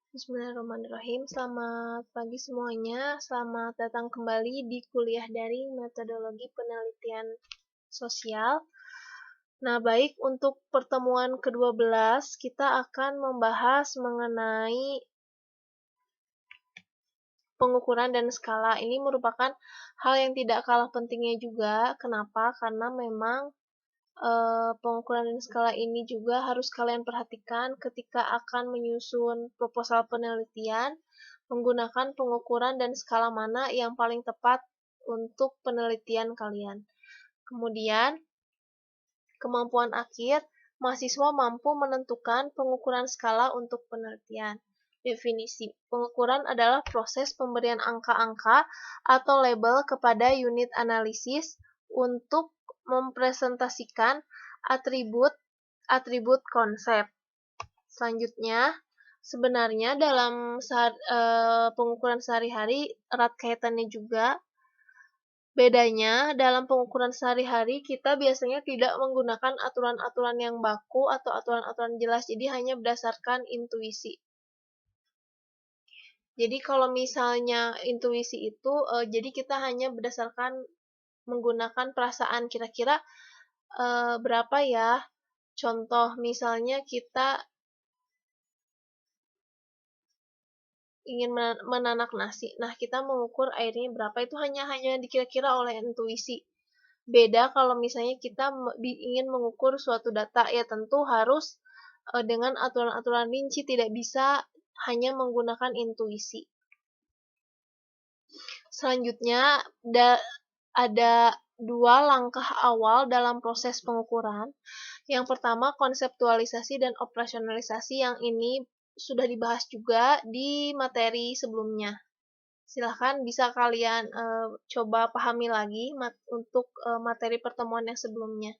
Bismillahirrahmanirrahim. Selamat pagi semuanya. Selamat datang kembali di kuliah daring metodologi penelitian sosial. Nah, baik, untuk pertemuan ke-12 kita akan membahas mengenai pengukuran dan skala. Ini merupakan hal yang tidak kalah pentingnya juga. Kenapa? Karena memang pengukuran dan skala ini juga harus kalian perhatikan ketika akan menyusun proposal penelitian, menggunakan pengukuran dan skala mana yang paling tepat untuk penelitian kalian. Kemudian, kemampuan akhir, mahasiswa mampu menentukan pengukuran skala untuk penelitian. Definisi, pengukuran adalah proses pemberian angka-angka atau label kepada unit analisis untuk mempresentasikan atribut konsep. Selanjutnya, sebenarnya dalam pengukuran sehari-hari erat kaitannya juga. Bedanya, dalam pengukuran sehari-hari kita biasanya tidak menggunakan aturan-aturan yang baku atau aturan-aturan jelas, jadi hanya berdasarkan intuisi. Jadi kalau misalnya intuisi itu, jadi kita hanya berdasarkan menggunakan perasaan kira-kira berapa ya. Contoh misalnya kita ingin menanak nasi. Nah, kita mengukur airnya berapa itu hanya dikira-kira oleh intuisi. Beda kalau misalnya kita ingin mengukur suatu data, ya tentu harus dengan aturan-aturan rinci, tidak bisa hanya menggunakan intuisi. Selanjutnya, ada dua langkah awal dalam proses pengukuran. Yang pertama, konseptualisasi dan operasionalisasi, yang ini sudah dibahas juga di materi sebelumnya. Silahkan bisa kalian coba pahami lagi untuk materi pertemuan yang sebelumnya.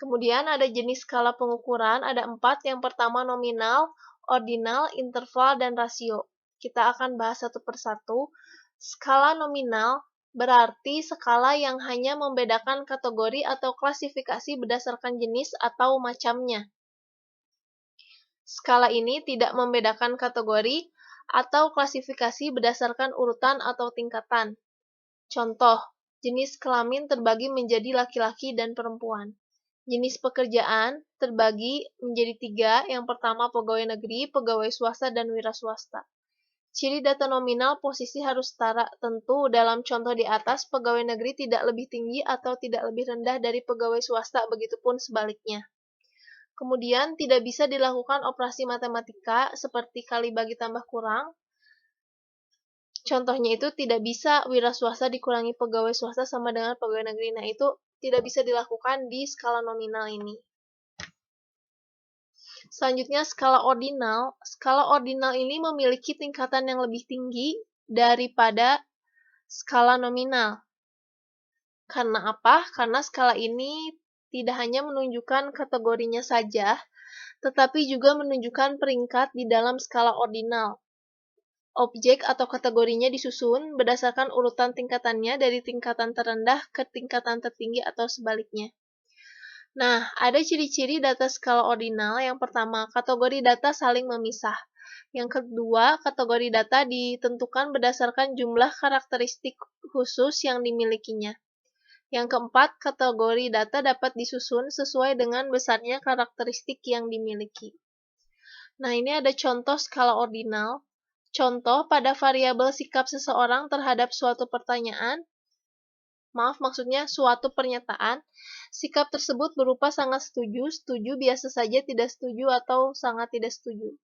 Kemudian ada jenis skala pengukuran, ada 4. Yang pertama nominal, ordinal, interval, dan rasio. Kita akan bahas satu persatu. Skala nominal berarti skala yang hanya membedakan kategori atau klasifikasi berdasarkan jenis atau macamnya. Skala ini tidak membedakan kategori atau klasifikasi berdasarkan urutan atau tingkatan. Contoh, jenis kelamin terbagi menjadi laki-laki dan perempuan. Jenis pekerjaan terbagi menjadi 3, yang pertama pegawai negeri, pegawai swasta, dan wira swasta. Ciri data nominal posisi harus setara. Tentu dalam contoh di atas, pegawai negeri tidak lebih tinggi atau tidak lebih rendah dari pegawai swasta, begitupun sebaliknya. Kemudian tidak bisa dilakukan operasi matematika seperti kali bagi tambah kurang. Contohnya itu tidak bisa wira swasta dikurangi pegawai swasta sama dengan pegawai negeri. Nah, itu tidak bisa dilakukan di skala nominal ini. Selanjutnya skala ordinal. Skala ordinal ini memiliki tingkatan yang lebih tinggi daripada skala nominal. Karena apa? Karena skala ini tidak hanya menunjukkan kategorinya saja, tetapi juga menunjukkan peringkat di dalam skala ordinal. Objek atau kategorinya disusun berdasarkan urutan tingkatannya dari tingkatan terendah ke tingkatan tertinggi atau sebaliknya. Nah, ada ciri-ciri data skala ordinal. Yang pertama, kategori data saling memisah. Yang kedua, kategori data ditentukan berdasarkan jumlah karakteristik khusus yang dimilikinya. Yang keempat, kategori data dapat disusun sesuai dengan besarnya karakteristik yang dimiliki. Nah, ini ada contoh skala ordinal. Contoh pada variabel sikap seseorang terhadap suatu pertanyaan, maksudnya suatu pernyataan, sikap tersebut berupa sangat setuju, setuju, biasa saja, tidak setuju, atau sangat tidak setuju.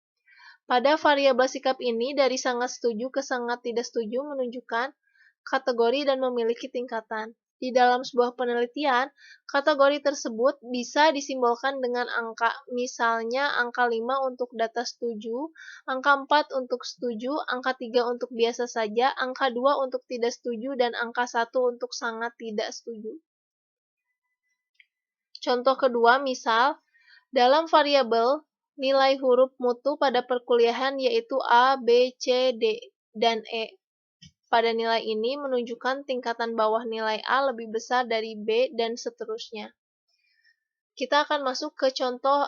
Pada variabel sikap ini, dari sangat setuju ke sangat tidak setuju menunjukkan kategori dan memiliki tingkatan. Di dalam sebuah penelitian, kategori tersebut bisa disimbolkan dengan angka, misalnya angka 5 untuk data setuju, angka 4 untuk setuju, angka 3 untuk biasa saja, angka 2 untuk tidak setuju, dan angka 1 untuk sangat tidak setuju. Contoh kedua, misal, dalam variabel nilai huruf mutu pada perkuliahan yaitu A, B, C, D, dan E. Pada nilai ini menunjukkan tingkatan bawah nilai A lebih besar dari B, dan seterusnya. Kita akan masuk ke contoh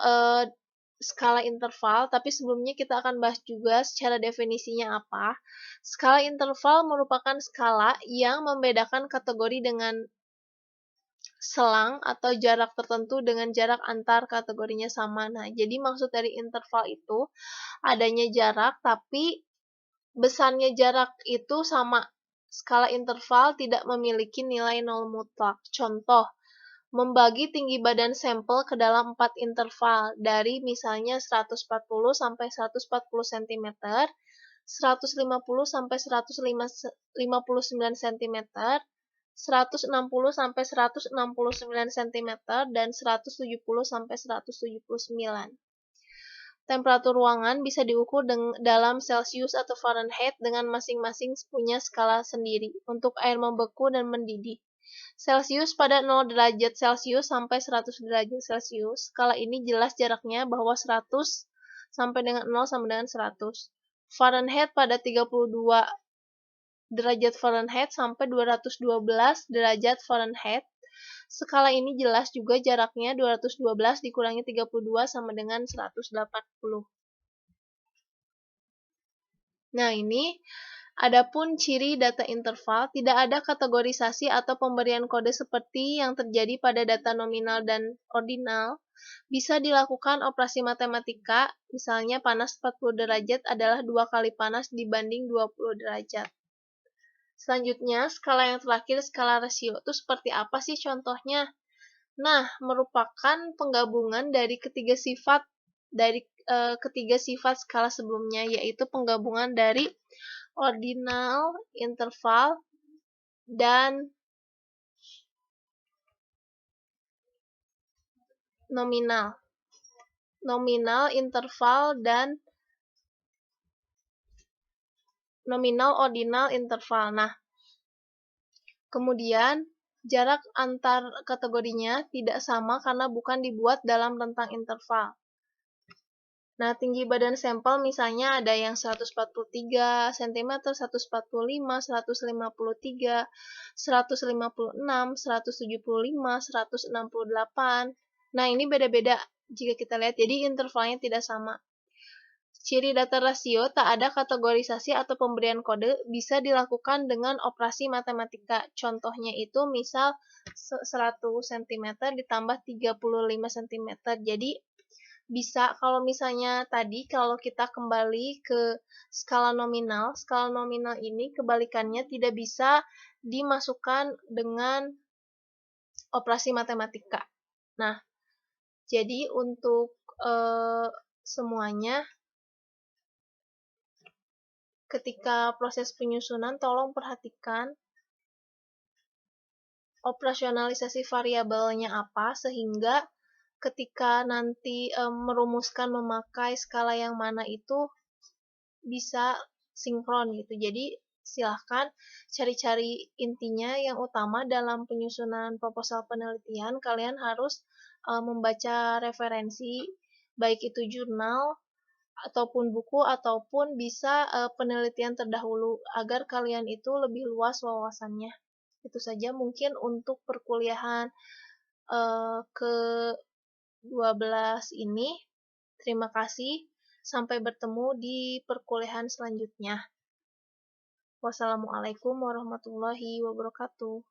skala interval, tapi sebelumnya kita akan bahas juga secara definisinya apa. Skala interval merupakan skala yang membedakan kategori dengan selang atau jarak tertentu dengan jarak antar kategorinya sama. Nah, jadi maksud dari interval itu adanya jarak, tapi besarnya jarak itu sama. Skala interval tidak memiliki nilai nol mutlak. Contoh, membagi tinggi badan sampel ke dalam 4 interval, dari misalnya 140 sampai 140 cm, 150 sampai 159 cm, 160 sampai 169 cm, dan 170 sampai 179. Temperatur ruangan bisa diukur dalam Celcius atau Fahrenheit dengan masing-masing punya skala sendiri untuk air membeku dan mendidih. Celcius pada 0 derajat Celcius sampai 100 derajat Celcius. Skala ini jelas jaraknya bahwa 100 sampai dengan 0 sama dengan 100. Fahrenheit pada 32 derajat Fahrenheit sampai 212 derajat Fahrenheit. Skala ini jelas juga jaraknya 212 dikurangi 32 sama dengan 180. Nah, ini adapun ciri data interval, tidak ada kategorisasi atau pemberian kode seperti yang terjadi pada data nominal dan ordinal. Bisa dilakukan operasi matematika, misalnya panas 40 derajat adalah 2 kali panas dibanding 20 derajat. Selanjutnya, skala yang terakhir, skala rasio. Itu seperti apa sih contohnya? Nah, merupakan penggabungan dari ketiga sifat skala sebelumnya, yaitu penggabungan dari ordinal, interval, dan nominal. Nominal, interval, dan nominal, ordinal, interval. Nah, kemudian jarak antar kategorinya tidak sama karena bukan dibuat dalam rentang interval. Nah, tinggi badan sampel misalnya ada yang 143 cm, 145, 153, 156, 175, 168. Nah, ini beda-beda jika kita lihat, jadi intervalnya tidak sama. Ciri data rasio, tak ada kategorisasi atau pemberian kode, bisa dilakukan dengan operasi matematika. Contohnya itu misal 100 cm ditambah 35 cm. Jadi bisa, kalau misalnya tadi kalau kita kembali ke skala nominal ini kebalikannya tidak bisa dimasukkan dengan operasi matematika. Nah, jadi untuk semuanya, ketika proses penyusunan tolong perhatikan operasionalisasi variabelnya apa, sehingga ketika nanti merumuskan memakai skala yang mana itu bisa sinkron gitu. Jadi silahkan cari-cari intinya. Yang utama dalam penyusunan proposal penelitian, kalian harus membaca referensi, baik itu jurnal ataupun buku ataupun bisa penelitian terdahulu agar kalian itu lebih luas wawasannya. Itu saja mungkin untuk perkuliahan ke 12 ini. Terima kasih. Sampai bertemu di perkuliahan selanjutnya. Wassalamualaikum warahmatullahi wabarakatuh.